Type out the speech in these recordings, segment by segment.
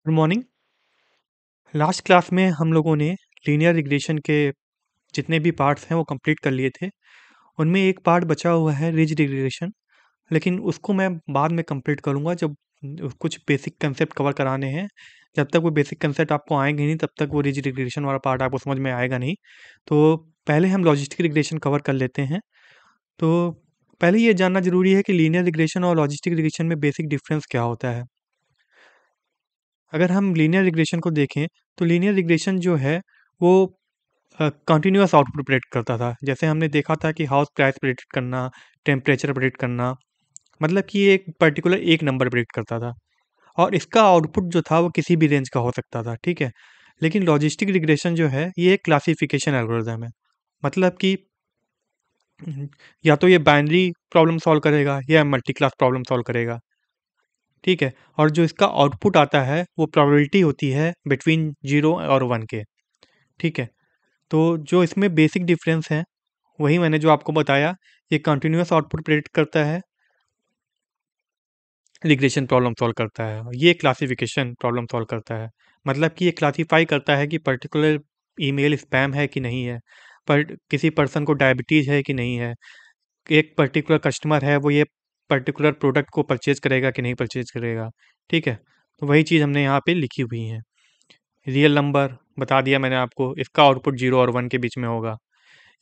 Good morning. Last class में हम लोगों ने लीनियर रिग्रेशन के जितने भी पार्ट्स हैं वो कंप्लीट कर लिए थे। उनमें एक पार्ट बचा हुआ है रिज रिग्रेशन, लेकिन उसको मैं बाद में कंप्लीट करूँगा जब कुछ बेसिक कंसेप्ट कवर कराने हैं। जब तक वो बेसिक कंसेप्ट आपको आएंगे नहीं तब तक वो रिज रिग्रेशन वाला पार्ट आपको समझ में आएगा नहीं। तो पहले हम लॉजिस्टिक रिग्रेशन कवर कर लेते हैं। तो पहले ये जानना ज़रूरी है कि लीनियर रिग्रेशन और लॉजिस्टिक रिग्रेशन में बेसिक डिफरेंस क्या होता है। अगर हम लीनियर रिग्रेशन को देखें तो लीनियर रिग्रेशन जो है वो कंटिन्यूअस आउटपुट प्रेडिक्ट करता था। जैसे हमने देखा था कि हाउस प्राइस प्रेडिक्ट करना, टेम्परेचर प्रेडिक्ट करना, मतलब कि एक पर्टिकुलर एक नंबर प्रेडिक्ट करता था और इसका आउटपुट जो था वो किसी भी रेंज का हो सकता था, ठीक है। लेकिन लॉजिस्टिक रिग्रेशन जो है ये एक क्लासिफिकेशन एल्गोरिथम है। मतलब कि या तो ये बाइनरी प्रॉब्लम सॉल्व करेगा या मल्टी क्लास प्रॉब्लम सॉल्व करेगा, ठीक है। और जो इसका आउटपुट आता है वो प्रोबेबिलिटी होती है बिटवीन 0 और 1 के, ठीक है। तो जो इसमें बेसिक डिफरेंस है वही मैंने जो आपको बताया। ये कंटिन्यूअस आउटपुट प्रेडिक्ट करता है, रिग्रेशन प्रॉब्लम सॉल्व करता है, ये क्लासिफिकेशन प्रॉब्लम सॉल्व करता है। मतलब कि ये क्लासीफाई करता है कि पर्टिकुलर ईमेल स्पैम है कि नहीं है, पर किसी पर्सन को डायबिटीज़ है कि नहीं है, एक पर्टिकुलर कस्टमर है वो ये पर्टिकुलर प्रोडक्ट को परचेज करेगा कि नहीं परचेज करेगा, ठीक है। तो वही चीज़ हमने यहाँ पे लिखी हुई है। रियल नंबर बता दिया मैंने आपको, इसका आउटपुट 0 और 1 के बीच में होगा।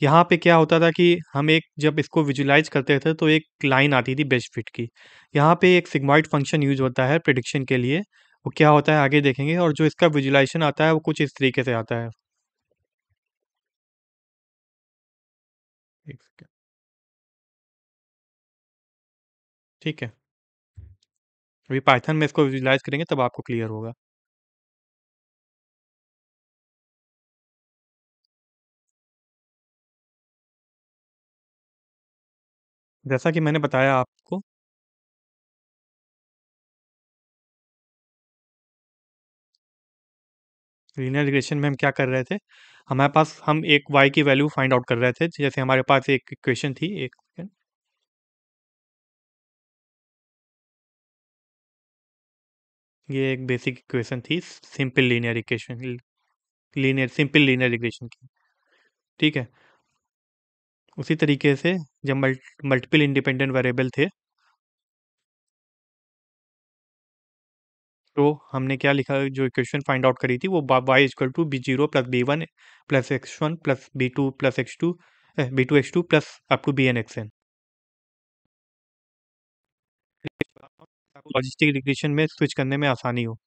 यहाँ पे क्या होता था कि हम एक जब इसको विजुलाइज करते थे तो एक लाइन आती थी बेस्ट फिट की। यहाँ पे एक सिग्मॉइड फंक्शन यूज होता है प्रिडिक्शन के लिए। वो क्या होता है आगे देखेंगे, और जो इसका विजुलाइजेशन आता है वो कुछ इस तरीके से आता है। एक सेकेंड, ठीक है। अभी पाइथन में इसको विजुलाइज करेंगे तब आपको क्लियर होगा। जैसा कि मैंने बताया आपको, लीनियर रिग्रेशन में हम क्या कर रहे थे, हमारे पास हम एक y की वैल्यू फाइंड आउट कर रहे थे। जैसे हमारे पास एक इक्वेशन थी, एक सेकेंड, ये एक बेसिक इक्वेशन थी simple linear equation, linear simple linear regression की, ठीक है। उसी तरीके से जब मल्टीपल इंडिपेंडेंट वेरिएबल थे तो हमने क्या लिखा, जो इक्वेशन फाइंड आउट करी थी वो Y equal to B0 plus B1 plus X1 plus B2 plus X2, B2 X2 plus up to Bn Xn। Logistic regression में स्विच करने में आसानी हो।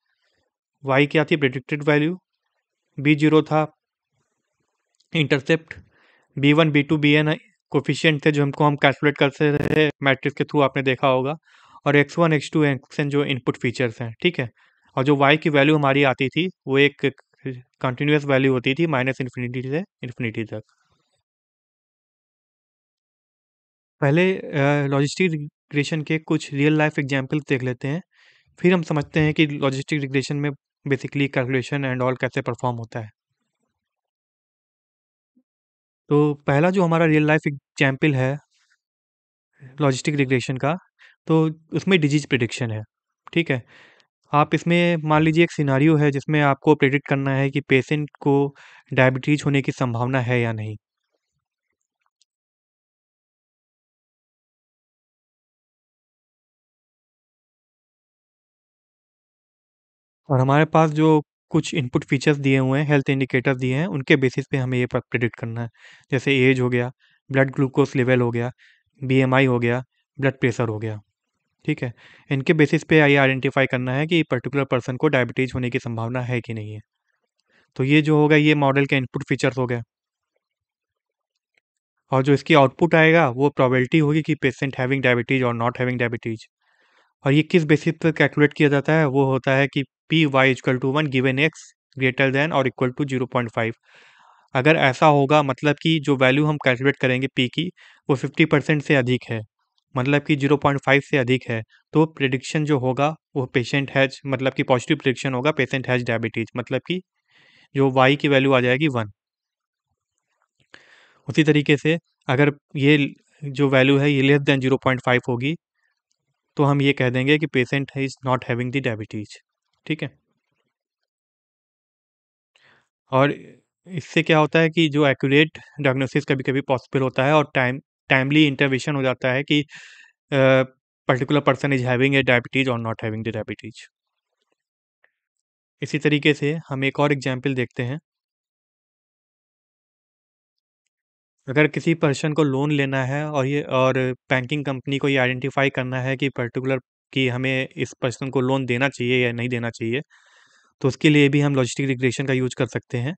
y क्या थी, प्रेडिक्टेड वैल्यू। B0 था intercept. B1 B2 Bn coefficient थे जो हमको हम कैलकुलेट करते रहे मैट्रिक्स के थ्रू, आपने देखा होगा। और X1 X2 Xn जो इनपुट फीचर्स हैं, ठीक है। और जो y की वैल्यू हमारी आती थी वो एक कंटिन्यूअस वैल्यू होती थी माइनस इन्फिनिटी से इन्फिनिटी तक। पहले लॉजिस्टिक रिग्रेशन के कुछ रियल लाइफ एग्जांपल्स देख लेते हैं, फिर हम समझते हैं कि लॉजिस्टिक रिग्रेशन में बेसिकली कैलकुलेशन एंड ऑल कैसे परफॉर्म होता है। तो पहला जो हमारा रियल लाइफ एग्जांपल है लॉजिस्टिक रिग्रेशन का, तो उसमें डिजीज प्रिडिक्शन है, ठीक है। आप इसमें मान लीजिए एक सिनारियो है जिसमें आपको प्रेडिक्ट करना है कि पेशेंट को डायबिटीज होने की संभावना है या नहीं। और हमारे पास जो कुछ इनपुट फीचर्स दिए हुए हैं, हेल्थ इंडिकेटर्स दिए हैं, उनके बेसिस पे हमें ये प्रेडिक्ट करना है। जैसे एज हो गया, ब्लड ग्लूकोज लेवल हो गया, बीएमआई हो गया, ब्लड प्रेशर हो गया, ठीक है। इनके बेसिस पे ये आइडेंटिफाई करना है कि पर्टिकुलर पर्सन को डायबिटीज होने की संभावना है कि नहीं है। तो ये जो होगा ये मॉडल के इनपुट फीचर्स हो गए। और जो इसकी आउटपुट आएगा वो प्रोबेबिलिटी होगी कि पेशेंट हैविंग डायबिटीज और नॉट हैविंग डायबिटीज। और ये किस बेसिस पर कैलकुलेट किया जाता है, वो होता है कि P Y equal to 1 given X greater than और इक्वल टू 0.5। अगर ऐसा होगा मतलब कि जो वैल्यू हम कैलकुलेट करेंगे पी की वो 50% से अधिक है, मतलब कि 0.5 से अधिक है, तो प्रिडिक्शन जो होगा वो पेशेंट हैज, मतलब कि पॉजिटिव प्रिडिक्शन होगा पेशेंट हैज डायबिटीज, मतलब कि जो वाई की वैल्यू आ जाएगी 1। उसी तरीके से अगर ये जो वैल्यू है ये लेस देन 0.5 होगी तो हम ये कह देंगे कि patient is not having the diabetes, ठीक है। और इससे क्या होता है कि जो एक्यूरेट डायग्नोसिस कभी-कभी पॉसिबल होता है और टाइमली इंटरवेंशन हो जाता है कि particular person is having a diabetes और नॉट हैविंग द डायबिटीज़। इसी तरीके से हम एक और एग्ज़ाम्पल देखते हैं। अगर किसी पर्सन को लोन लेना है और बैंकिंग कंपनी को ये आइडेंटिफ़ाई करना है कि पर्टिकुलर कि हमें इस पर्सन को लोन देना चाहिए या नहीं देना चाहिए, तो उसके लिए भी हम लॉजिस्टिक रिग्रेशन का यूज़ कर सकते हैं।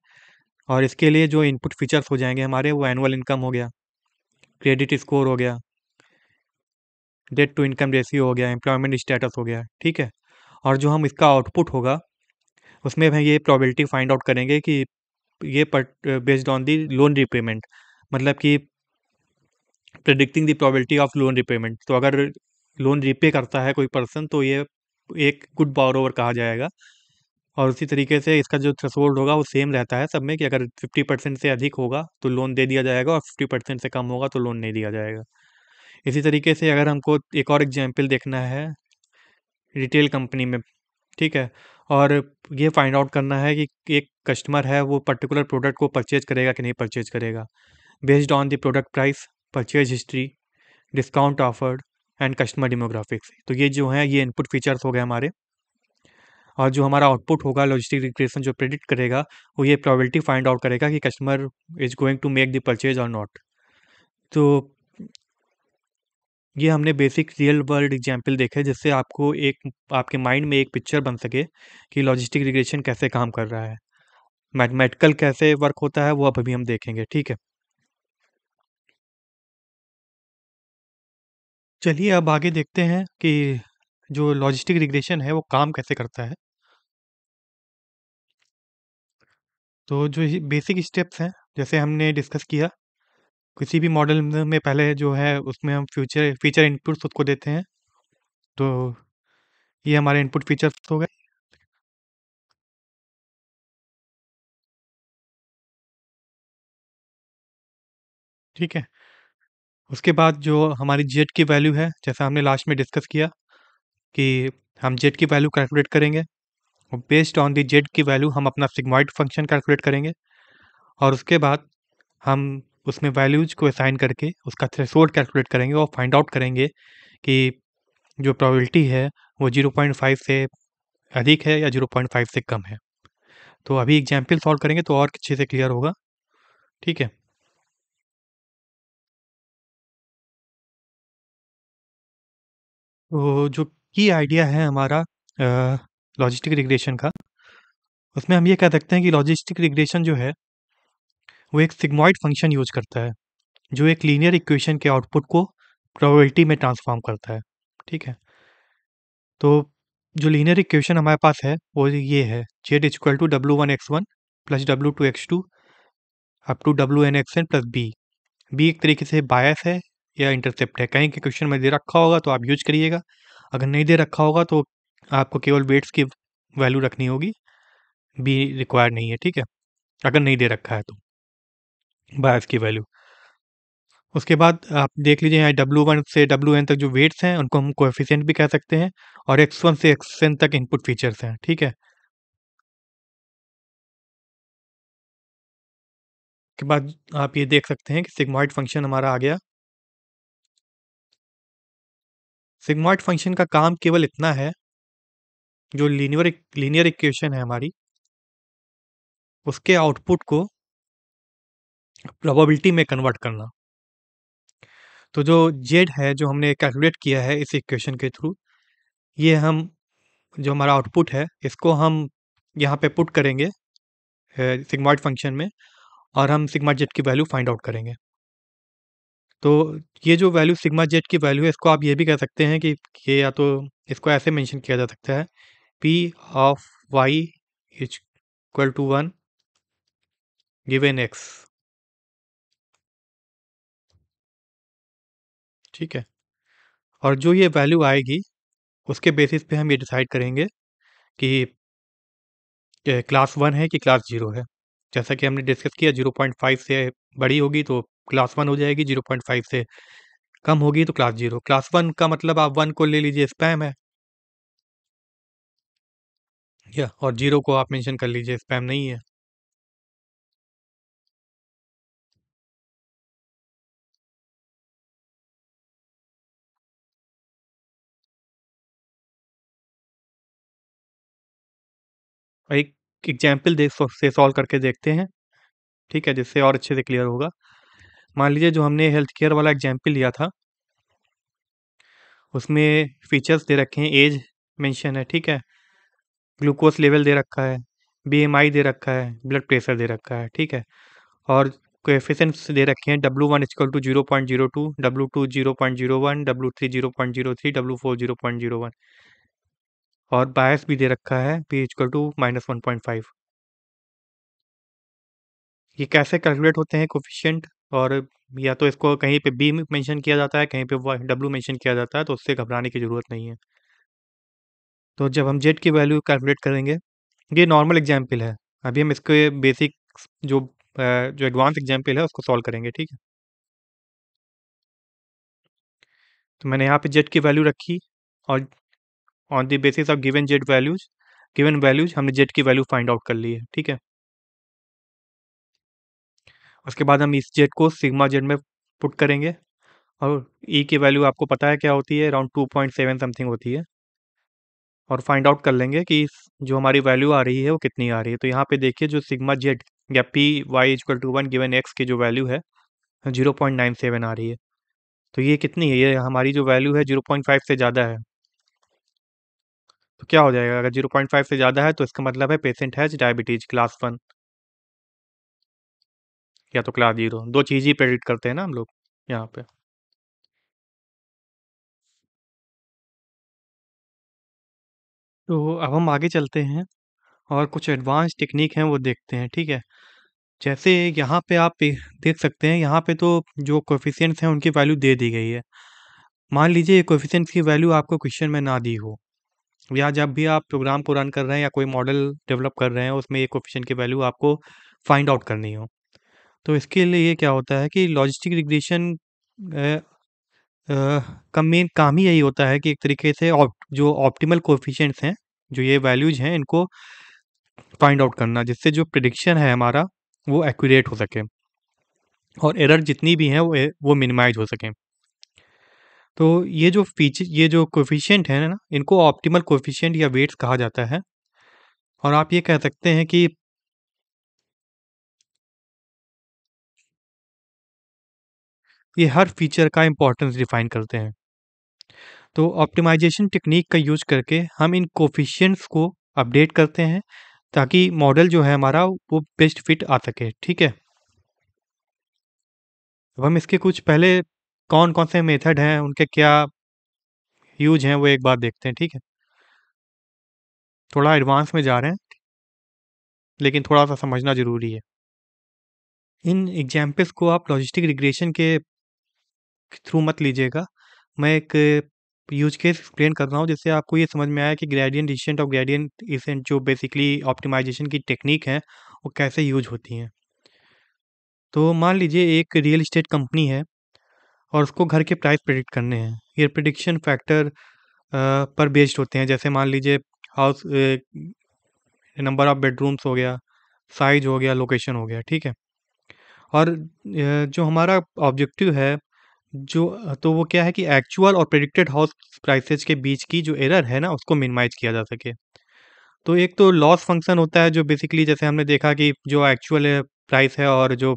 और इसके लिए जो इनपुट फीचर्स हो जाएँगे हमारे, वो एनुअल इनकम हो गया, क्रेडिट स्कोर हो गया, डेट टू इनकम रेशियो हो गया, एम्प्लॉयमेंट स्टेटस हो गया, ठीक है? और जो हम इसका आउटपुट होगा, उसमें हम ये प्रोबेबिलिटी फाइंड आउट करेंगे कि ये based on the loan repayment, मतलब कि predicting the probability of loan repayment. तो अगर लोन रीपे करता है कोई पर्सन, तो ये एक गुड बोरोवर कहा जाएगा। और उसी तरीके से इसका जो थ्रेशोल्ड होगा वो सेम रहता है सब में, कि अगर 50% से अधिक होगा तो लोन दे दिया जाएगा और 50% से कम होगा तो लोन नहीं दिया जाएगा। इसी तरीके से अगर हमको एक और एग्जाम्पल देखना है रिटेल कंपनी में, ठीक है, और ये फाइंड आउट करना है कि एक कस्टमर है वो पर्टिकुलर प्रोडक्ट को परचेज करेगा कि नहीं परचेज करेगा, based on the product price, purchase history, discount offered and customer demographics. तो ये जो है ये इनपुट फीचर्स हो गए हमारे। और जो हमारा आउटपुट होगा लॉजिस्टिक रिग्रेशन जो प्रेडिक्ट करेगा, वो ये प्रोबेबिलिटी फाइंड आउट करेगा कि customer is going to make the purchase और नॉट। तो ये हमने बेसिक रियल वर्ल्ड एग्जाम्पल देखे, जिससे आपको एक आपके माइंड में एक पिक्चर बन सके कि लॉजिस्टिक रिग्रेशन कैसे काम कर रहा है। मैथमेटिकल कैसे वर्क होता है वो अब अभी हम देखेंगे, ठीक है। चलिए अब आगे देखते हैं कि जो लॉजिस्टिक रिग्रेशन है वो काम कैसे करता है। तो जो बेसिक स्टेप्स हैं, जैसे हमने डिस्कस किया, किसी भी मॉडल में पहले जो है उसमें हम फ्यूचर फीचर इनपुट्स उसको देते हैं। तो ये हमारे इनपुट फीचर्स हो गए, ठीक है। उसके बाद जो हमारी जेड की वैल्यू है, जैसा हमने लास्ट में डिस्कस किया कि हम जेड की वैल्यू कैलकुलेट करेंगे और बेस्ड ऑन द जेड की वैल्यू हम अपना सिग्मॉइड फंक्शन कैलकुलेट करेंगे। और उसके बाद हम उसमें वैल्यूज को असाइन करके उसका थ्रेशोल्ड कैलकुलेट करेंगे और फाइंड आउट करेंगे कि जो प्रोबेबिलिटी है वो 0.5 से अधिक है या 0.5 से कम है। तो अभी एग्जाम्पल सॉल्व करेंगे तो और अच्छे से क्लियर होगा, ठीक है। तो जो की आइडिया है हमारा लॉजिस्टिक रिग्रेशन का, उसमें हम ये कह सकते हैं कि लॉजिस्टिक रिग्रेशन जो है वो एक सिग्मॉइड फंक्शन यूज करता है, जो एक लीनियर इक्वेशन के आउटपुट को प्रोबेबिलिटी में ट्रांसफॉर्म करता है, ठीक है। तो जो लीनियर इक्वेशन हमारे पास है वो ये है, Z equal to W1 x1 plus W2 x2 up to WN xN plus B. B एक तरीके से बायस है या इंटरसेप्ट है, कहीं के क्वेश्चन में दे रखा होगा तो आप यूज करिएगा, अगर नहीं दे रखा होगा तो आपको केवल वेट्स की वैल्यू रखनी होगी, बी रिक्वायर नहीं है, ठीक है, अगर नहीं दे रखा है तो बायस की वैल्यू। उसके बाद आप देख लीजिए यहाँ W1 से WN तक जो वेट्स हैं उनको हम कोएफिशिएंट भी कह सकते हैं, और X1 से XN तक इनपुट फीचर्स हैं, ठीक है। के बाद आप ये देख सकते हैं कि सिग्मॉइड फंक्शन हमारा आ गया। सिग्मॉइड फंक्शन का काम केवल इतना है, जो लीनियर इक्वेशन है हमारी, उसके आउटपुट को प्रोबेबिलिटी में कन्वर्ट करना। तो जो जेड है जो हमने कैलकुलेट किया है इस इक्वेशन के थ्रू, ये हम जो हमारा आउटपुट है इसको हम यहाँ पे पुट करेंगे सिग्मॉइड फंक्शन में, और हम सिग्मा जेड की वैल्यू फाइंड आउट करेंगे। तो ये जो वैल्यू सिग्मा जेड की वैल्यू है, इसको आप ये भी कह सकते हैं कि ये, या तो इसको ऐसे मेंशन किया जा सकता है, P of Y is equal to 1 given X, ठीक है। और जो ये वैल्यू आएगी उसके बेसिस पे हम ये डिसाइड करेंगे कि क्लास 1 है कि क्लास 0 है। जैसा कि हमने डिस्कस किया, 0.5 से बड़ी होगी तो क्लास 1 हो जाएगी, 0.5 से कम होगी तो क्लास 0। क्लास 1 का मतलब आप 1 को ले लीजिए स्पैम है, या और 0 को आप मेंशन कर लीजिए स्पैम नहीं है। एक एग्जाम्पल से सॉल्व करके देखते हैं, ठीक है, जिससे और अच्छे से क्लियर होगा। मान लीजिए जो हमने हेल्थ केयर वाला एग्जाम्पल लिया था, उसमें फीचर्स दे रखे हैं, एज मेंशन है, ठीक है, ग्लूकोज लेवल दे रखा है, बीएमआई दे रखा है, ब्लड प्रेशर दे रखा है, ठीक है, और कोएफिशिएंट्स दे रखे हैं, W1 equal to 0.02, W2 0.01, W3 0.03, W4 0.01, और बायस भी दे रखा है, P इक्वल टू -1.5। ये कैसे कैलकुलेट होते हैं कोफिशिएंट? और या तो इसको कहीं पे बी मेंशन किया जाता है, कहीं पे डब्ल्यू मेंशन किया जाता है, तो उससे घबराने की ज़रूरत नहीं है। तो जब हम जेड की वैल्यू कैलकुलेट करेंगे, ये नॉर्मल एग्जाम्पल है। अभी हम इसके बेसिक जो जो एडवांस एग्जाम्पल है उसको सॉल्व करेंगे, ठीक है। तो मैंने यहाँ पे जेड की वैल्यू रखी, और on the basis of given values हमने जेड की वैल्यू फाइंड आउट कर ली है, ठीक है। उसके बाद हम इस जेड को सिग्मा जेड में पुट करेंगे, और ई की वैल्यू आपको पता है क्या होती है, अराउंड 2.7 समथिंग होती है, और फाइंड आउट कर लेंगे कि जो हमारी वैल्यू आ रही है वो कितनी आ रही है। तो यहाँ पे देखिए जो सिग्मा जेड या P Y equal to 1 given X की जो वैल्यू है 0.97 आ रही है। तो ये कितनी है, ये हमारी जो वैल्यू है 0.5 से ज़्यादा है। तो क्या हो जाएगा, अगर 0.5 से ज़्यादा है तो इसका मतलब है पेशेंट हैज़ डायबिटीज क्लास 1 या तो क्लास 0, दो चीज़ ही प्रेडिक्ट करते हैं ना हम लोग यहाँ पे। तो अब हम आगे चलते हैं और कुछ एडवांस टेक्निक हैं वो देखते हैं, ठीक है। जैसे यहाँ पे आप देख सकते हैं, यहाँ पे तो जो कोएफिशिएंट्स हैं उनकी वैल्यू दे दी गई है। मान लीजिए कोएफिशिएंट्स की वैल्यू आपको क्वेश्चन में ना दी हो, या जब भी आप प्रोग्राम को रन कर रहे हैं या कोई मॉडल डेवलप कर रहे हैं उसमें ये कोएफिशिएंट की वैल्यू आपको फाइंड आउट करनी हो, तो इसके लिए ये क्या होता है कि लॉजिस्टिक रिग्रेशन का मेन काम ही यही होता है कि एक तरीके से जो ऑप्टिमल कोएफिशिएंट्स हैं, जो ये वैल्यूज हैं, इनको फाइंड आउट करना, जिससे जो प्रिडिक्शन है हमारा वो एक्यूरेट हो सके, और एरर जितनी भी हैं वो मिनिमाइज हो सकें। तो ये जो कोएफिशिएंट है ना, इनको ऑप्टिमल कोएफिशिएंट या वेट्स कहा जाता है, और आप ये कह सकते हैं कि ये हर फीचर का इंपॉर्टेंस डिफाइन करते हैं। तो ऑप्टिमाइजेशन टेक्निक का यूज करके हम इन कोएफिशिएंट्स को अपडेट करते हैं, ताकि मॉडल जो है हमारा वो बेस्ट फिट आ सके, ठीक है। अब हम इसके कुछ पहले कौन कौन से मेथड हैं, उनके क्या यूज हैं, वो एक बार देखते हैं, ठीक है। थोड़ा एडवांस में जा रहे हैं, लेकिन थोड़ा सा समझना जरूरी है। इन एग्जाम्पल्स को आप लॉजिस्टिक रिग्रेशन के थ्रू मत लीजिएगा। मैं एक यूज केस एक्सप्लेन कर रहा हूँ, जिससे आपको ये समझ में आया कि ग्रेडियंट डिसेंट और ग्रेडियंट डिसेंट जो बेसिकली ऑप्टिमाइजेशन की टेक्निक है वो कैसे यूज होती हैं। तो मान लीजिए एक रियल एस्टेट कंपनी है, और उसको घर के प्राइस प्रेडिक्ट करने हैं। ये प्रिडिक्शन फैक्टर पर बेस्ड होते हैं, जैसे मान लीजिए हाउस नंबर ऑफ बेडरूम्स हो गया, साइज हो गया, लोकेशन हो गया, ठीक है। और जो हमारा ऑब्जेक्टिव है, तो वो क्या है कि एक्चुअल और प्रेडिक्टेड हाउस प्राइसेस के बीच की जो एरर है ना, उसको मिनिमाइज किया जा सके। तो एक तो लॉस फंक्शन होता है, जो बेसिकली जैसे हमने देखा कि जो एक्चुअल प्राइस है और जो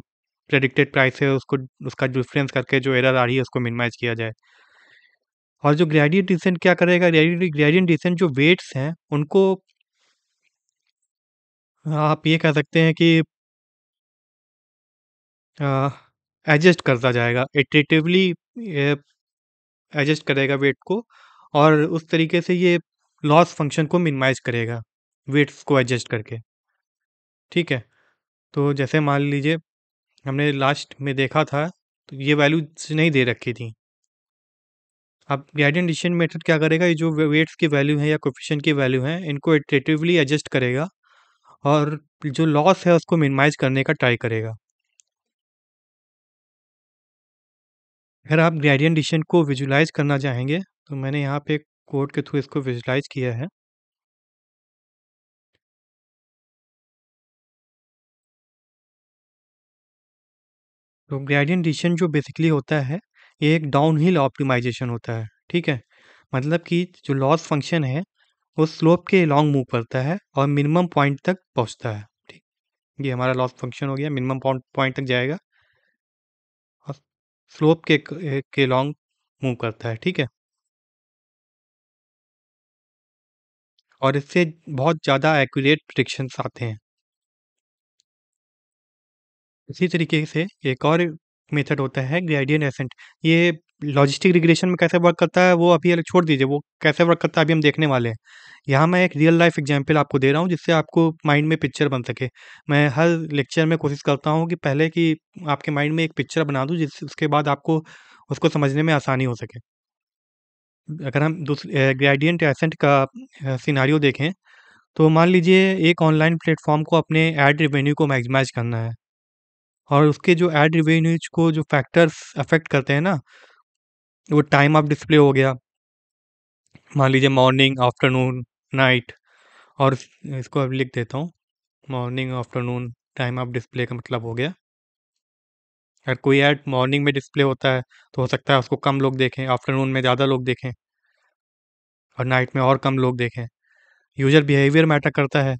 प्रेडिक्टेड प्राइस है, उसको उसका डिफरेंस करके जो एरर आ रही है उसको मिनिमाइज किया जाए। और जो ग्रेडियंट डिसेंट क्या करेगा, ग्रेडियंट डिसेंट जो वेट्स हैं उनको आप ये कह सकते हैं कि एडजस्ट करता जाएगा, इटरेटिवली एडजस्ट करेगा वेट को, और उस तरीके से ये लॉस फंक्शन को मिनिमाइज करेगा वेट्स को एडजस्ट करके, ठीक है। तो जैसे मान लीजिए हमने लास्ट में देखा था, तो ये वैल्यूज नहीं दे रखी थी। अब ग्रेडियंट डिसीजन मेथड क्या करेगा, ये जो वेट्स की वैल्यू है या कोफिशिएंट की वैल्यू है, इनको इटरेटिवली एडजस्ट करेगा, और जो लॉस है उसको मिनिमाइज करने का ट्राई करेगा। अगर आप ग्रेडियंट डिसीजन को विजुलाइज करना चाहेंगे, तो मैंने यहाँ पे कोड के थ्रू इसको विजुलाइज किया है। तो ग्रेडियंट डिसीजन जो बेसिकली होता है, ये एक डाउनहिल ऑप्टिमाइजेशन होता है, ठीक है। मतलब कि जो लॉस फंक्शन है वो स्लोप के लॉन्ग मूव करता है और मिनिमम पॉइंट तक पहुंचता है। ठीक, ये हमारा लॉस फंक्शन हो गया, मिनिमम पॉइंट तक जाएगा और स्लोप के लॉन्ग मूव करता है। ठीक है, और इससे बहुत ज़्यादा एक्यूरेट प्रिडिक्शंस आते हैं। इसी तरीके से एक और मेथड होता है ग्रेडिएंट एसेंट। ये लॉजिस्टिक रिग्रेशन में कैसे वर्क करता है वो अभी अलग छोड़ दीजिए, वो कैसे वर्क करता है अभी हम देखने वाले हैं। यहाँ मैं एक रियल लाइफ एग्जांपल आपको दे रहा हूँ जिससे आपको माइंड में पिक्चर बन सके। मैं हर लेक्चर में कोशिश करता हूँ कि पहले कि आपके माइंड में एक पिक्चर बना दूँ जिससे उसके बाद आपको उसको समझने में आसानी हो सके। अगर हम दूसरे ग्रेडिएंट एसेंट का सिनारियो देखें, तो मान लीजिए एक ऑनलाइन प्लेटफॉर्म को अपने एड रेवेन्यू को मैक्सिमाइज करना है, और उसके जो एड रेवेन्यूज को जो फैक्टर्स अफेक्ट करते हैं ना, वो टाइम ऑफ डिस्प्ले हो गया, मान लीजिए मॉर्निंग, आफ्टरनून, नाइट। और इसको अब लिख देता हूँ, morning, afternoon, time of display का मतलब हो गया, अगर कोई ऐड मॉर्निंग में डिस्प्ले होता है तो हो सकता है उसको कम लोग देखें, आफ्टरनून में ज़्यादा लोग देखें और नाइट में और कम लोग देखें। यूज़र बिहेवियर मैटर करता है,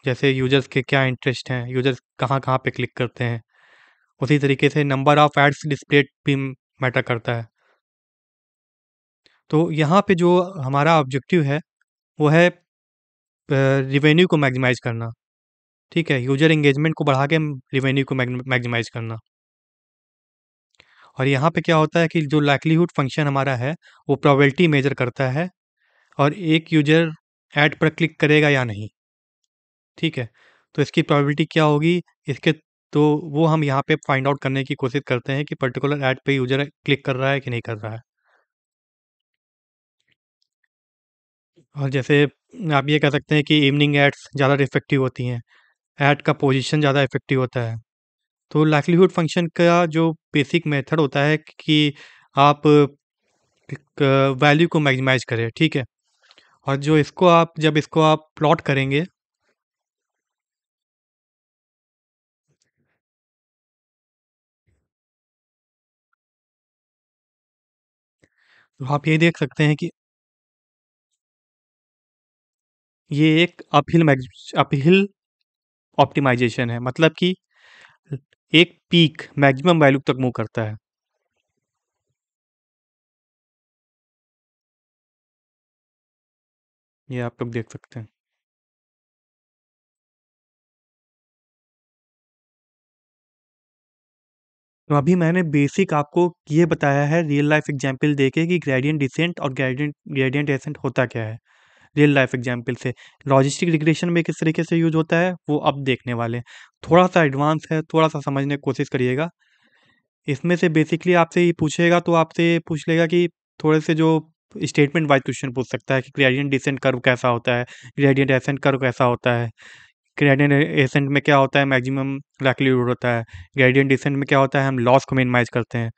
जैसे यूज़र्स के क्या इंटरेस्ट हैं, यूज़र्स कहाँ कहाँ पे क्लिक करते हैं। उसी तरीके से नंबर ऑफ एड्स डिस्प्लेड भी मैटर करता है। तो यहाँ पे जो हमारा ऑब्जेक्टिव है वो है रिवेन्यू को मैक्सिमाइज़ करना। ठीक है, यूज़र एंगेजमेंट को बढ़ा के रिवेन्यू को मैक्सिमाइज़ करना। और यहाँ पे क्या होता है कि जो लाइक्लीहुड फंक्शन हमारा है वो प्रोबेबिलिटी मेजर करता है और एक यूज़र ऐड पर क्लिक करेगा या नहीं। ठीक है, तो इसकी प्रोबेबिलिटी क्या होगी, इसके तो वो हम यहाँ पे फाइंड आउट करने की कोशिश करते हैं कि पर्टिकुलर ऐड पे यूज़र क्लिक कर रहा है कि नहीं कर रहा है। और जैसे आप ये कह सकते हैं कि इवनिंग एड्स ज़्यादा इफेक्टिव होती हैं, ऐड का पोजीशन ज़्यादा इफेक्टिव होता है। तो लाइक्लीहुड फंक्शन का जो बेसिक मेथड होता है कि आप वैल्यू को मैक्सिमाइज करें। ठीक है, और जो इसको आप जब इसको आप प्लॉट करेंगे, तो आप ये देख सकते हैं कि ये एक अपहिल ऑप्टिमाइजेशन है, मतलब कि एक पीक मैक्सिमम वैल्यू तक मूव करता है। ये आप लोग देख सकते हैं। तो अभी मैंने बेसिक आपको ये बताया है रियल लाइफ एग्जांपल देके कि ग्रेडियंट डिसेंट और ग्रेडियंट ग्रेडियंट एसेंट होता क्या है रियल लाइफ एग्जांपल से। लॉजिस्टिक रिग्रेशन में किस तरीके से यूज होता है वो अब देखने वाले हैं। थोड़ा सा एडवांस है, थोड़ा सा समझने की कोशिश करिएगा। इसमें से बेसिकली आपसे ये पूछेगा तो आपसे ये पूछ लेगा कि थोड़े से जो स्टेटमेंट वाइज क्वेश्चन पूछ सकता है कि ग्रेडियंट डिसेंट कर्व कैसा होता है, ग्रेडियंट एसेंट कर्व कैसा होता है, ग्रेडियंट एसेंट में क्या होता है, मैक्सिमम लाइक्लीहुड होता है, ग्रेडियंट डिसेंट में क्या होता है, हम लॉस को मिनिमाइज करते हैं।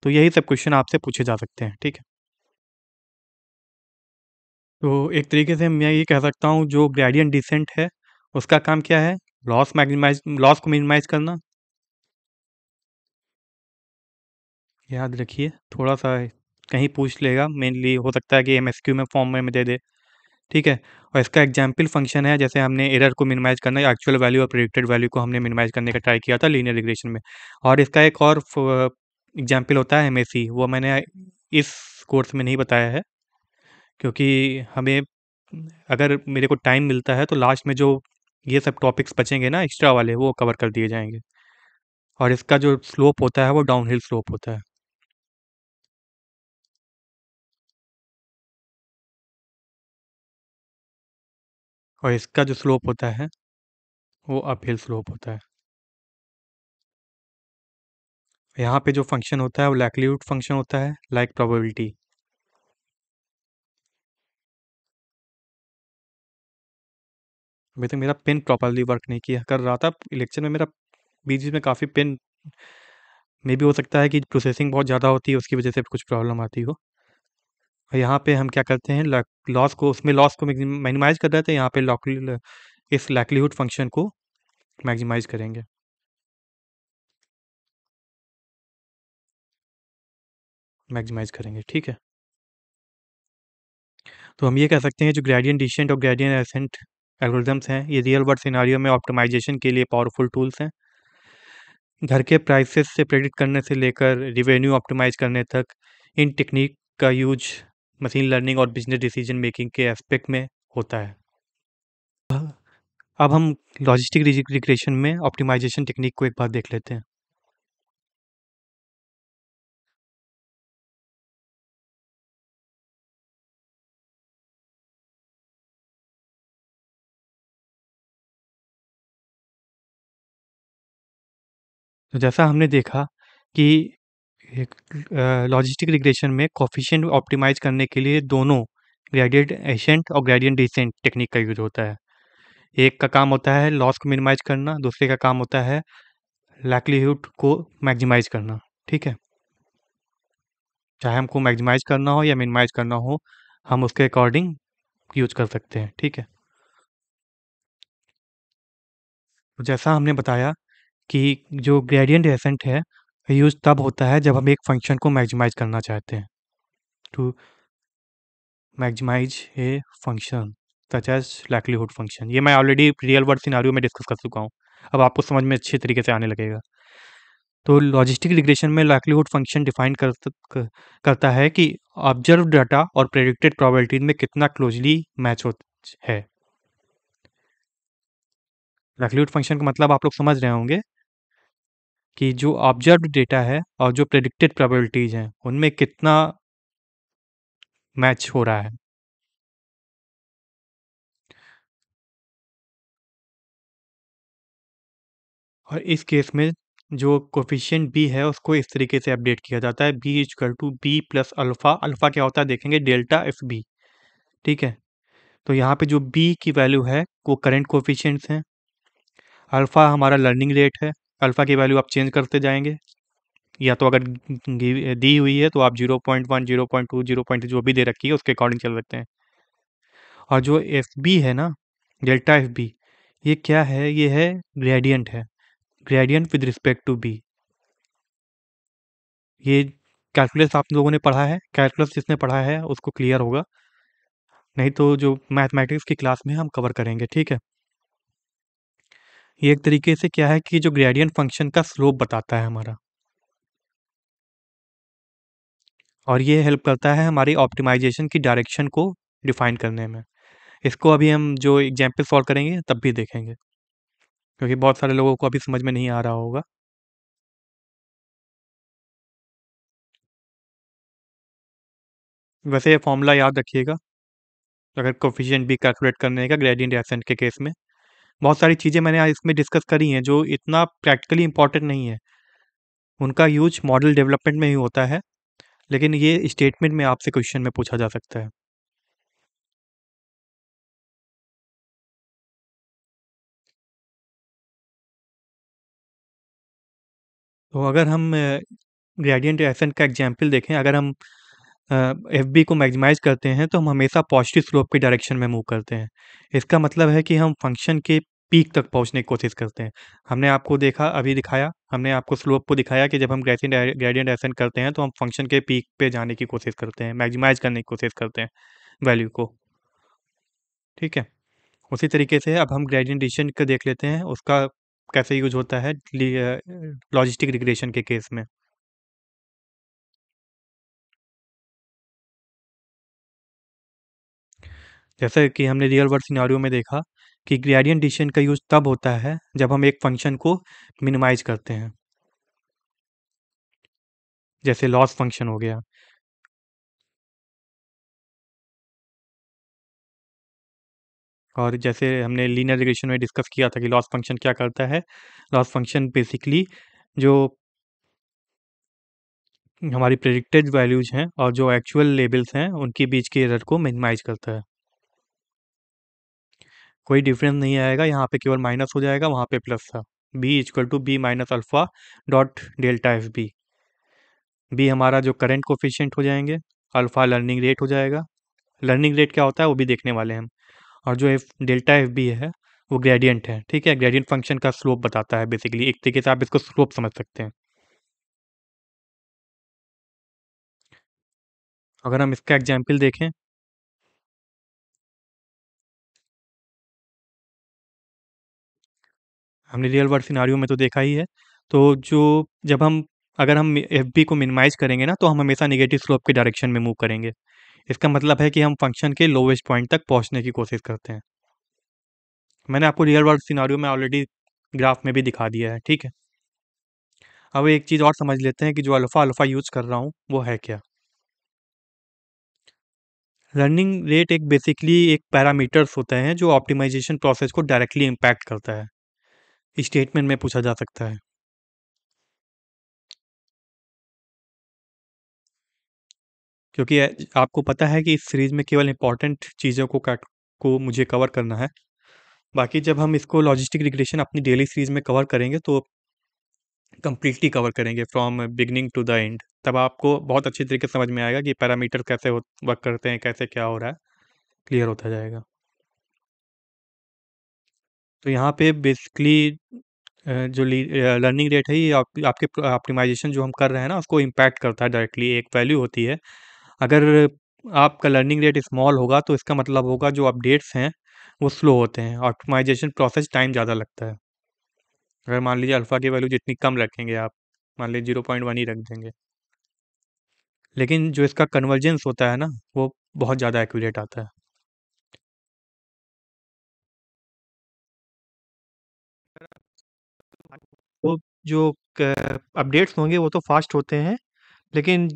तो यही सब क्वेश्चन आपसे पूछे जा सकते हैं। ठीक है, तो एक तरीके से मैं ये कह सकता हूँ जो ग्रेडियंट डिसेंट है उसका काम क्या है, लॉस को मिनिमाइज करना। याद रखिए, थोड़ा सा कहीं पूछ लेगा, मेनली हो सकता है कि एमएसक्यू में फॉर्म में दे दे। ठीक है, और इसका एग्जाम्पल फंक्शन है, जैसे हमने एरर को मिनिमाइज करना है, एक्चुअल वैल्यू और प्रेडिक्टेड वैल्यू को हमने मिनिमाइज करने का ट्राई किया था लीनियर रिग्रेशन में। और इसका एक और एग्जाम्पल होता है एमएसी, वो मैंने इस कोर्स में नहीं बताया है क्योंकि हमें, अगर मेरे को टाइम मिलता है तो लास्ट में जो ये सब टॉपिक्स बचेंगे ना एक्स्ट्रा वाले, वो कवर कर दिए जाएंगे। और इसका जो स्लोप होता है वो डाउनहिल स्लोप होता है, और इसका जो स्लोप होता है वो अपहिल स्लोप होता है। यहाँ पे जो फंक्शन होता है वो लाइक्लीहुड फंक्शन होता है, लाइक प्रोबेबिलिटी। अभी तक मेरा पेन प्रॉपरली वर्क नहीं किया कर रहा था इलेक्शन में, मेरा बीच बीच में काफ़ी पेन, मे भी हो सकता है कि प्रोसेसिंग बहुत ज़्यादा होती है उसकी वजह से कुछ प्रॉब्लम आती हो। और यहाँ पे हम क्या करते हैं, लॉस को, उसमें लॉस को मिनिमाइज कर रहे थे, यहाँ पे इस लाइक्लीहुड फंक्शन को मैक्सिमाइज करेंगे। मैक्सिमाइज करेंगे, ठीक है। तो हम ये कह सकते हैं जो ग्रेडियंट डिसेंट और ग्रेडियंट एसेंट एल्गोरिदम्स हैं, ये रियल वर्ल्ड सिनारियो में ऑप्टिमाइजेशन के लिए पावरफुल टूल्स हैं। घर के प्राइसेस से प्रेडिक्ट करने से लेकर रिवेन्यू ऑप्टिमाइज करने तक इन टेक्निक का यूज मशीन लर्निंग और बिजनेस डिसीजन मेकिंग के एस्पेक्ट में होता है। अब हम लॉजिस्टिक रिग्रेशन में ऑप्टिमाइजेशन टेक्निक को एक बार देख लेते हैं। तो जैसा हमने देखा कि एक लॉजिस्टिक रिग्रेशन में कोफिशिएंट ऑप्टिमाइज करने के लिए दोनों ग्रेडियंट एसेंट और ग्रेडियंट डिसेंट टेक्निक का यूज होता है। एक का काम होता है लॉस को मिनिमाइज करना, दूसरे का काम होता है लाइक्लीहुड को मैक्सिमाइज करना। ठीक है, चाहे हमको मैक्सिमाइज करना हो या मिनिमाइज करना हो, हम उसके अकॉर्डिंग यूज कर सकते हैं। ठीक है, तो जैसा हमने बताया कि जो ग्रेडियंट एसेंट है यूज तब होता है जब हम एक फंक्शन को मैक्सिमाइज करना चाहते हैं। To maximise a function such as likelihood function, ये मैं ऑलरेडी रियल वर्ल्ड सिनारियो में डिस्कस कर चुका हूँ। अब आपको समझ में अच्छे तरीके से आने लगेगा। तो लॉजिस्टिक रिग्रेशन में लाइक्लीहुड फंक्शन डिफाइन करता है कि ऑब्जर्व डाटा और प्रेडिक्टेड प्रोबेबिलिटीज में कितना क्लोजली मैच हो है। लाइक्लीहुड फंक्शन का मतलब आप लोग समझ रहे होंगे कि जो ऑब्जर्व्ड डेटा है और जो प्रेडिक्टेड प्रोबेबिलिटीज हैं उनमें कितना मैच हो रहा है। और इस केस में जो कोफिशिएंट बी है उसको इस तरीके से अपडेट किया जाता है, B equal to B plus alpha. Alpha क्या होता है देखेंगे, डेल्टा एफ बी। ठीक है, तो यहाँ पे जो बी की वैल्यू है वो करंट कोफिशिएंट्स हैं, अल्फ़ा हमारा लर्निंग रेट है। अल्फ़ा की वैल्यू आप चेंज करते जाएंगे, या तो अगर दी हुई है तो आप 0.1 0.2 0. जो भी दे रखी है उसके अकॉर्डिंग चल सकते हैं। और जो एफ बी है ना, डेल्टा एफ बी, ये क्या है, ये है ग्रेडियंट है, gradient with respect to B. ये कैलकुलस आप लोगों ने पढ़ा है, कैलकुलस जिसने पढ़ा है उसको क्लियर होगा, नहीं तो जो मैथमेटिक्स की क्लास में हम कवर करेंगे। ठीक है, ये एक तरीके से क्या है कि जो ग्रेडियंट फंक्शन का स्लोप बताता है हमारा, और ये हेल्प करता है हमारी ऑप्टिमाइजेशन की डायरेक्शन को डिफाइन करने में। इसको अभी हम जो एग्जाम्पल सॉल्व करेंगे तब भी देखेंगे, क्योंकि बहुत सारे लोगों को अभी समझ में नहीं आ रहा होगा। वैसे ये फॉर्मूला याद रखिएगा अगर कोफिशिएंट भी कैलकुलेट करने का ग्रेडियंट एसेंट के केस में। बहुत सारी चीज़ें मैंने आज इसमें डिस्कस करी हैं जो इतना प्रैक्टिकली इंपॉर्टेंट नहीं है, उनका यूज मॉडल डेवलपमेंट में ही होता है, लेकिन ये स्टेटमेंट में आपसे क्वेश्चन में पूछा जा सकता है। तो अगर हम ग्रेडियंट एसेंट का एग्जांपल देखें, अगर हम एफ बी को मैक्सिमाइज करते हैं तो हम हमेशा पॉजिटिव स्लोप की डायरेक्शन में मूव करते हैं। इसका मतलब है कि हम फंक्शन के पीक तक पहुंचने की कोशिश करते हैं। हमने आपको देखा, अभी दिखाया, हमने आपको स्लोप को दिखाया कि जब हम ग्रेडियंट एसेंट करते हैं तो हम फंक्शन के पीक पे जाने की कोशिश करते हैं, मैक्सिमाइज करने की कोशिश करते हैं वैल्यू को। ठीक है, उसी तरीके से अब हम ग्रेडियंट डिसीजन का देख लेते हैं, उसका कैसे यूज होता है लॉजिस्टिक रिग्रेशन के केस में। जैसे कि हमने रियल वर्ल्ड सिनेरियो में देखा कि ग्रेडियंट डिसीजन का यूज तब होता है जब हम एक फंक्शन को मिनिमाइज करते हैं, जैसे लॉस फंक्शन हो गया। और जैसे हमने लीनियर रिग्रेशन में डिस्कस किया था कि लॉस फंक्शन क्या करता है, लॉस फंक्शन बेसिकली जो हमारी प्रेडिक्टेड वैल्यूज हैं और जो एक्चुअल लेबल्स हैं उनके बीच के एरर को मिनिमाइज करता है। कोई डिफरेंस नहीं आएगा, यहाँ पे केवल माइनस हो जाएगा, वहाँ पे प्लस था। B equal to B minus alpha dot delta F B. B हमारा जो करंट कोफिशिएंट हो जाएंगे, अल्फा लर्निंग रेट हो जाएगा। लर्निंग रेट क्या होता है वो भी देखने वाले हैं हम। और जो एफ डेल्टा एफ बी है वो ग्रेडियंट है। ठीक है, ग्रेडियंट फंक्शन का स्लोप बताता है, बेसिकली एक तरीके से आप इसको स्लोप समझ सकते हैं। अगर हम इसका एग्जाम्पल देखें, हमने रियल वर्ल्ड सिनारियो में तो देखा ही है। तो जो जब हम अगर हम एफबी को मिनिमाइज करेंगे ना, तो हम हमेशा नेगेटिव स्लोप के डायरेक्शन में मूव करेंगे। इसका मतलब है कि हम फंक्शन के लोवेस्ट पॉइंट तक पहुंचने की कोशिश करते हैं। मैंने आपको रियल वर्ल्ड सिनारियो में ऑलरेडी ग्राफ में भी दिखा दिया है, ठीक है। अब एक चीज़ और समझ लेते हैं कि जो अल्फ़ा अल्फ़ा यूज़ कर रहा हूँ वो है क्या। रनिंग रेट एक बेसिकली एक पैरामीटर्स होता है जो ऑप्टिमाइजेशन प्रोसेस को डायरेक्टली इम्पैक्ट करता है। स्टेटमेंट में पूछा जा सकता है। क्योंकि आपको पता है कि इस सीरीज में केवल इंपॉर्टेंट चीज़ों को मुझे कवर करना है। बाकी जब हम इसको लॉजिस्टिक रिग्रेशन अपनी डेली सीरीज में कवर करेंगे तो कंप्लीटली कवर करेंगे from beginning to the end. तब आपको बहुत अच्छी तरीके से समझ में आएगा कि पैरामीटर कैसे वर्क करते हैं, कैसे क्या हो रहा है, क्लियर होता जाएगा। तो यहाँ पे बेसिकली जो लर्निंग रेट है ये आपके ऑप्टिमाइजेशन जो हम कर रहे हैं ना उसको इम्पैक्ट करता है डायरेक्टली। एक वैल्यू होती है, अगर आपका लर्निंग रेट स्मॉल होगा तो इसका मतलब होगा जो अपडेट्स हैं वो स्लो होते हैं, ऑप्टिमाइजेशन प्रोसेस टाइम ज़्यादा लगता है। अगर मान लीजिए अल्फ़ा की वैल्यू जितनी कम रखेंगे आप, मान लीजिए 0.1 ही रख देंगे, लेकिन जो इसका कन्वर्जेंस होता है ना वो बहुत ज़्यादा एक्यूरेट आता है। तो जो अपडेट्स होंगे वो तो फास्ट होते हैं, लेकिन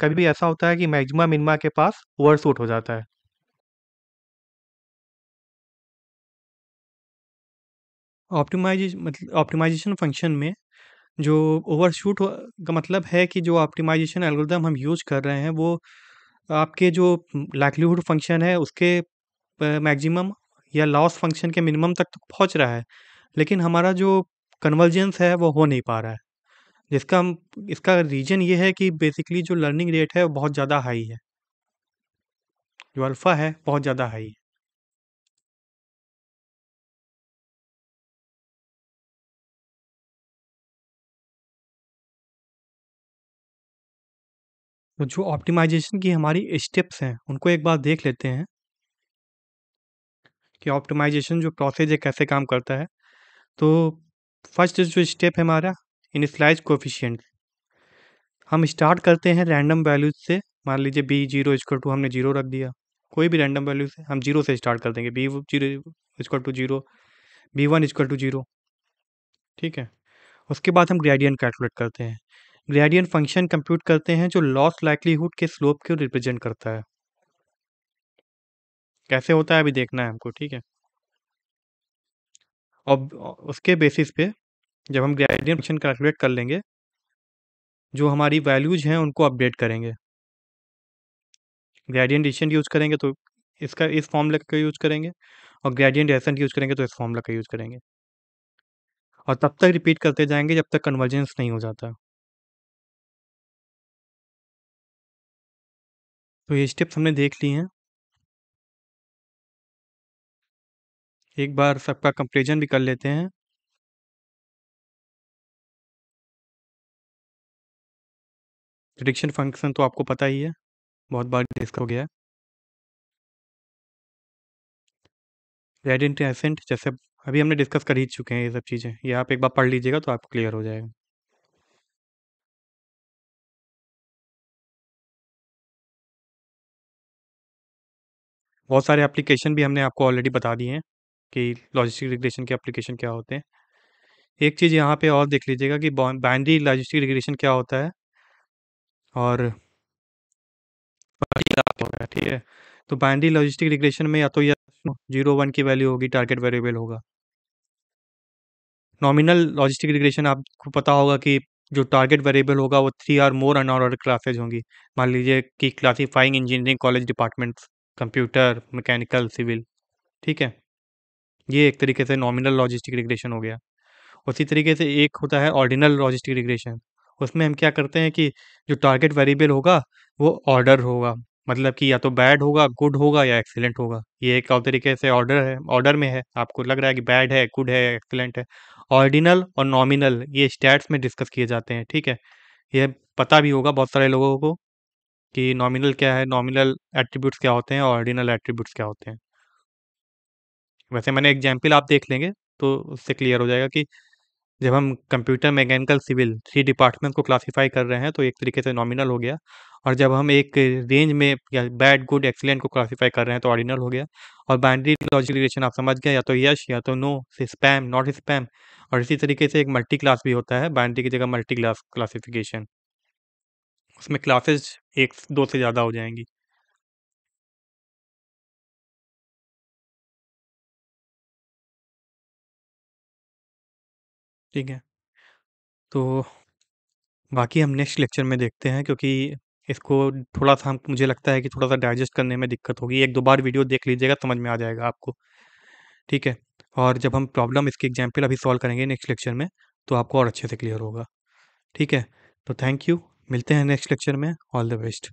कभी भी ऐसा होता है कि मैक्सिमा मिनिमा के पास ओवरशूट हो जाता है। ऑप्टिमाइजेशन फंक्शन में जो का मतलब है कि जो ऑप्टिमाइजेशन एल्गोरिदम हम यूज कर रहे हैं वो आपके जो लाइक्लीहुड फंक्शन है उसके मैक्सिमम या लॉस फंक्शन के मिनिमम तक तो पहुंच रहा है, लेकिन हमारा जो कन्वर्जेंस है वो हो नहीं पा रहा है। इसका रीजन ये है कि बेसिकली जो लर्निंग रेट है वो बहुत ज़्यादा हाई है, जो अल्फ़ा है बहुत ज़्यादा हाई है। तो जो ऑप्टिमाइजेशन की हमारी स्टेप्स हैं उनको एक बार देख लेते हैं कि ऑप्टिमाइजेशन जो प्रोसेस है कैसे काम करता है। तो फर्स्ट जो स्टेप है हमारा इनिशियलाइज कोफिशिएंट। हम स्टार्ट करते हैं रैंडम वैल्यूज से। मान लीजिए बी जीरो इक्वल टू हमने जीरो रख दिया, कोई भी रैंडम वैल्यू से हम जीरो से स्टार्ट कर देंगे। B zero equal to zero, B one equal to zero, ठीक है। उसके बाद हम ग्रेडियंट कैलकुलेट करते हैं। ग्रेडियंट फंक्शन कंप्यूट करते हैं जो लॉस लाइक्लीहुड के स्लोप को रिप्रेजेंट करता है। कैसे होता है अभी देखना है हमको, ठीक है। और उसके बेसिस पे जब हम ग्रेडियंट फंक्शन कैलकुलेट कर लेंगे, जो हमारी वैल्यूज हैं उनको अपडेट करेंगे। ग्रेडियंट डिसेंट यूज करेंगे तो इसका इस फॉर्मूला का यूज करेंगे, और ग्रेडियंट एसेंट यूज करेंगे तो इस फॉर्मूला का यूज करेंगे, और तब तक रिपीट करते जाएंगे जब तक कन्वर्जेंस नहीं हो जाता। तो ये स्टेप्स हमने देख ली हैं। एक बार सबका कंपेरिजन भी कर लेते हैं। प्रिडिक्शन फंक्शन तो आपको पता ही है, बहुत बार डिस्कस हो गया है। ग्रेडियंट एसेंट जैसे अभी हमने डिस्कस कर ही चुके हैं, ये सब चीज़ें ये आप एक बार पढ़ लीजिएगा तो आपको क्लियर हो जाएगा। बहुत सारे एप्लीकेशन भी हमने आपको ऑलरेडी बता दिए हैं कि लॉजिस्टिक रिग्रेशन के एप्लीकेशन क्या होते हैं। एक चीज़ यहाँ पे और देख लीजिएगा कि बाइनरी लॉजिस्टिक रिग्रेशन क्या होता है और बाकी क्या होता है, ठीक है। तो बाइनरी लॉजिस्टिक रिग्रेशन में या तो या जीरो वन की वैल्यू होगी, टारगेट वेरिएबल होगा। नॉमिनल लॉजिस्टिक रिग्रेशन आपको पता होगा कि जो टारगेट वेरिएबल होगा वो three or more unordered classes होंगी। मान लीजिए कि classifying engineering college departments, computer, mechanical, civil, ठीक है। ये एक तरीके से नॉमिनल लॉजिस्टिक रिग्रेशन हो गया। उसी तरीके से एक होता है ऑर्डिनल लॉजिस्टिक रिग्रेशन। उसमें हम क्या करते हैं कि जो टारगेट वेरिएबल होगा वो ऑर्डर होगा, मतलब कि या तो बैड होगा, गुड होगा या एक्सीलेंट होगा। ये एक और तरीके से ऑर्डर में है। आपको लग रहा है कि बैड है, गुड है, एक्सीलेंट है। ऑर्डिनल और नॉमिनल ये स्टैट्स में डिस्कस किए जाते हैं, ठीक है। ये पता भी होगा बहुत सारे लोगों को कि नॉमिनल क्या है, नॉमिनल एट्रीब्यूट्स क्या होते हैं और ऑर्डिनल एट्रीब्यूट्स क्या होते हैं। वैसे मैंने एग्जाम्पल आप देख लेंगे तो उससे क्लियर हो जाएगा कि जब हम कंप्यूटर मैकेनिकल सिविल 3 डिपार्टमेंट को क्लासिफाई कर रहे हैं तो एक तरीके से नॉमिनल हो गया, और जब हम एक रेंज में या बैड, गुड, एक्सीलेंट को क्लासिफाई कर रहे हैं तो ऑर्डिनल हो गया। और बाइनरी लॉजिकल रिलेशन आप समझ गए, या तो यस या तो नो, स्पैम, नॉट स्पैम। और इसी तरीके से एक मल्टी क्लास भी होता है, बाइनरी की जगह मल्टी क्लास क्लासिफिकेशन। उसमें क्लासेस एक दो से ज़्यादा हो जाएंगी। ठीक है, तो बाकी हम नेक्स्ट लेक्चर में देखते हैं, क्योंकि इसको थोड़ा सा हम मुझे लगता है कि थोड़ा सा डाइजेस्ट करने में दिक्कत होगी। एक दो बार वीडियो देख लीजिएगा, समझ में आ जाएगा आपको। ठीक है, और जब हम प्रॉब्लम इसके एग्जाम्पल अभी सॉल्व करेंगे नेक्स्ट लेक्चर में, तो आपको और अच्छे से क्लियर होगा। ठीक है, तो थैंक यू, मिलते हैं नेक्स्ट लेक्चर में। All the best.